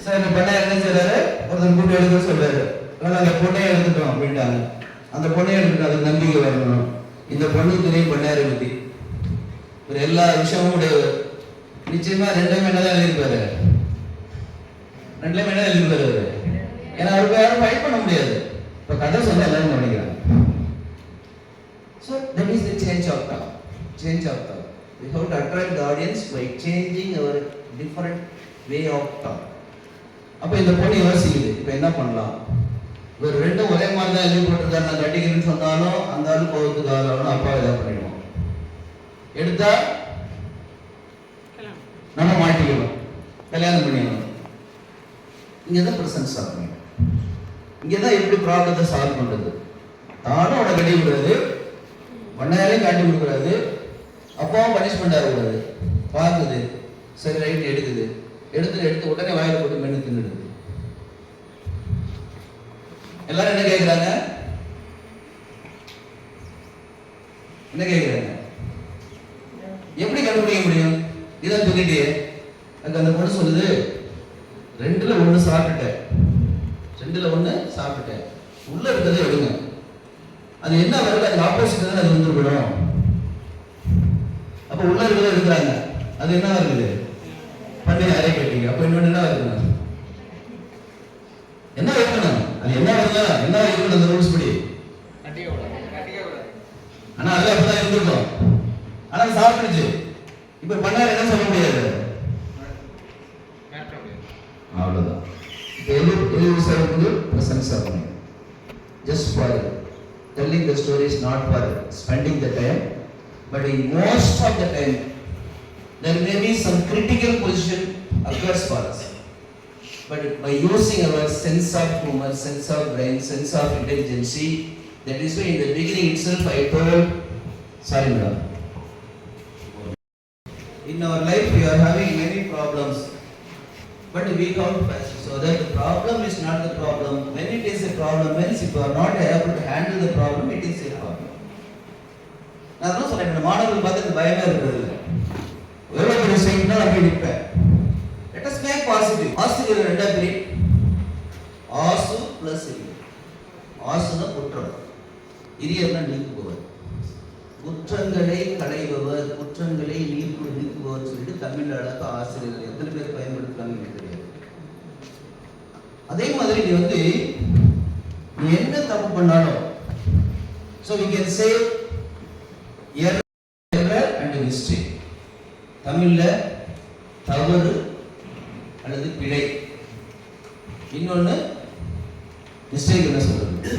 Sir இந்த பண்ணையார் என்ன செய்றாரு, ஒருத்தன் கூட்டி எடுக்க சொல்றாரு, அதனால அந்த பொண்ணையை எடுத்துட்டோம் அப்படின்ட்டாங்க. அந்த பொண்ணையை எடுத்துட்டு அதுக்கு நம்பிக்கை வரணும். இந்த பொண்ணு தெரியும் பண்ணையாரை பத்தி ஒரு எல்லா விஷயமும் உடையவர். நிச்சயமா ரெண்டுமே என்னதான் எழுதியிருப்பாரு, ரெண்டுமே என்ன எழுதியிருப்பாரு அவரு. ஏன்னா அவருக்கு யாரும் ஃபைட் பண்ண முடியாது. இப்ப கதை சொன்னா எல்லாரும் கவனிக்கிறாங்க. So that is the change of thought. Change of thought. We have to attract the audience by changing our different way of thought. அப்ப இந்த பொண்ணு யோசிக்குது, இப்ப என்ன பண்ணலாம்? ஒரு ரெண்டும் ஒரே மாதிரி தான் எழுதி போட்டிருக்காரு, நான் கட்டிக்கிறேன்னு சொன்னாலும் அந்த ஆளு கோவத்துக்கு ஆகணும், அப்பா ஏதாவது பண்ணிடுவோம். எடுத்தா நம்ம மாட்டிக்கணும், கல்யாணம் பண்ணிக்கணும். இங்கதான் பிரசன்ஸ் சாப்பிடணும். இங்கதான் எப்படி ப்ராப்ளத்தை சால்வ் பண்றது. தானும் அவனை கட்டி விடுறது, பண்ணையாரையும் காட்டி கொடுக்குறாரு, அப்பாவும் பனிஷ்மெண்ட் ஆகக்கூடாது. பார்க்குது, சரி ரைட் எடுக்குது, எடுத்து உடனே வாயில போட்டு மென்னு தின்னுடுது. எல்லாரும் என்ன கேட்குறாங்க, என்ன கேட்குறாங்க, எப்படி கண்டுபிடிக்க முடியும்? இதான் சொல்லிட்டே அதுக்கு அந்த பொண்ணு சொல்லுது, ரெண்டுல ஒண்ணு சாப்பிட்டுட்டேன், உள்ள இருக்கிறத எடுங்க. அது என்ன வருது, அது ஆப்போசிட் தான் அது வந்துவிடும். அப்ப உள்ள இருக்கிறத எடுக்கிறாங்க, அது என்ன இருக்குது, பண்ணி அரை கேட்டீங்க. அப்ப இன்னொன்று என்ன இருக்கணும், என்ன இருக்கணும், அது என்ன வருதா, என்ன இருக்கணும் அந்த ரூல்ஸ் படி. ஆனா அது அப்பதான் இருந்திருக்கும், ஆனா சாப்பிடுச்சு. இப்ப பண்ணாரு என்ன சொல்ல முடியாது, அவ்வளவுதான். Just for telling the story is not for spending the time, but in most of the time there may be some critical position occurs for us. But by using our sense of humor, sense of brain, sense of intelligence, that is why in the beginning itself I told, sorry madam, in our life we are having many problems, but we count first, so that the problem is not the problem. When it is a problem, means if you are not able to handle the problem, it is a problem. நான் என்ன சொல்றேன், மாணவர்கள் பார்த்து பயமே இருக்கிறது இல்லை. எவ்வளவு பெரிய செய்யணும் அப்படி நிற்பேன். Let us make positive. ஆசிரியர் ரெண்டா பிரி, ஆசு பிளஸ் இரியர். ஆசுனா குற்றம், இரியர்னா நீக்குபவர். குற்றங்களை களைபவர், குற்றங்களை நீக்குபவர் சொல்லிட்டு தமிழ் அழகு ஆசிரியர்கள் எத்தனை பேர் பயன்படுத்துறாங்க தெரியாது. அதே மாதிரி நீ என்ன தப்பு பண்ணாலும், so we can say error and mistake. தமிழ்ல தவறு அல்லது பிழை. இன்னொன்னு மிஸ்டேக் என்ன சொல்றது,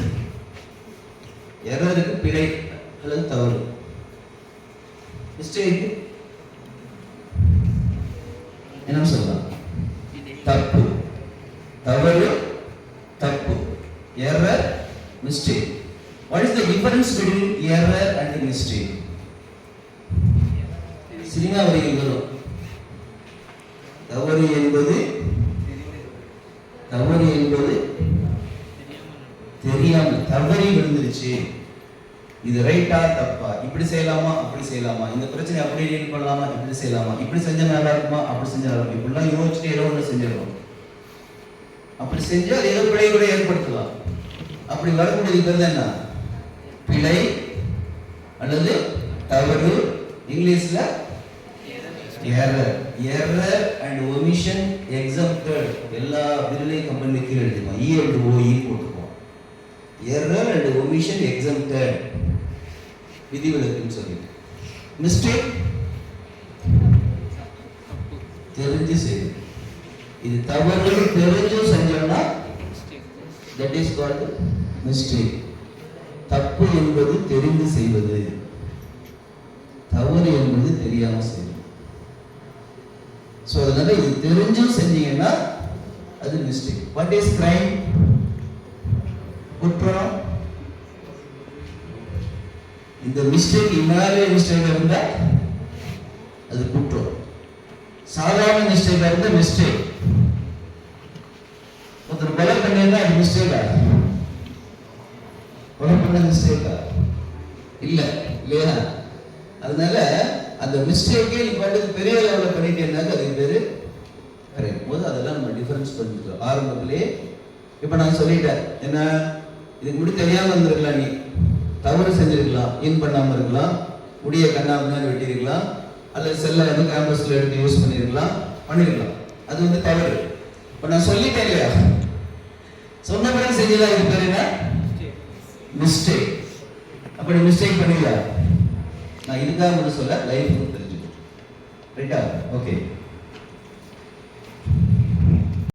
எரருக்கு பிழை அல்லது தவறு, மிஸ்டேக் என்ன சொல்லலாம், தப்பு, தவறு, தப்பு, error, mistake. What is the difference between error and mistake? Cinema வரிகள் வரும், தவறு என்பது தெரியாம தவறி விழுந்துருச்சு, இது ரைட்டா தப்பா, இப்படி செய்யலாமா அப்படி செய்யலாமா, இந்த பிரச்சனை அப்படி டீல் பண்ணலாமா இப்படி செய்யலாமா, இப்படி செஞ்சா நல்லா இருக்குமா அப்படி செஞ்சா நல்லா இருக்கும், இப்படிலாம் யோசிச்சுட்டு ஏதோ ஒன்று செஞ்சிடணும். அப்படி செஞ்சா அது ஏதோ பிழை கூட ஏற்படுத்தலாம். அப்படி வரக்கூடியது பேர் என்ன, பிழை அல்லது தவறு. இங்கிலீஷ்ல error. Error and omission exempted. எல்லா விரலை கம்பெனி கீழே எழுதிப்போம், E and OE போட்டுப்போம். Error and omission exempted, விதிவிலக்குன்னு சொல்லிட்டு. Mistake தெரிஞ்சு செய்யுது, இது தவறு தெரிஞ்சு செஞ்சோம்னா that is called mistake. தப்பு என்பது தெரிந்து செய்வது, தவறு என்பது தெரியாம செய்வது. சோ அதனால இது தெரிஞ்சும் செஞ்சீங்கன்னா அது மிஸ்டேக். What is crime? குற்றம். இந்த மிஸ்டேக் இமாலய மிஸ்டேக் இருந்தா அது குற்றம், சாதாரண மிஸ்டேக் இருந்தா மிஸ்டேக். ஒருத்தர் கொலை பண்ணியிருந்தா அது மிஸ்டேக்கா? கொலை பண்ண மிஸ்டேக்கா? இல்லையா? அதனால அந்த மிஸ்டேக்கே நீ பாட்டுக்கு பெரிய லெவலில் பண்ணிட்டேன்னாக்க அதுக்கு பேரு கரெக்ட் போது அதெல்லாம் நம்ம டிஃபரன்ஸ் பண்ணிட்டோம் ஆரம்பத்திலே. இப்போ நான் சொல்லிட்டேன் என்ன, இதுக்கு முன்னாடி தெரியாமல் இருந்திருக்கலாம், நீ தவறு செஞ்சிருக்கலாம், இன் பண்ணாமல் இருக்கலாம், முடிய கண்ணாமல் வெட்டியிருக்கலாம், அல்லது செல்லை வந்து கேம்பஸில் எடுத்து யூஸ் பண்ணியிருக்கலாம், அது வந்து தவறு. இப்போ நான் சொல்லிட்டேன் இல்லையா, சொன்ன பிறகு செஞ்சதா இது பேர் என்ன, மிஸ்டேக். அப்படி மிஸ்டேக் பண்ணிடல. நான் இதுக்காக மட்டும் சொல்ல லைஃப் தெரிஞ்சுக்கணும். ரைட்டா? ஓகே.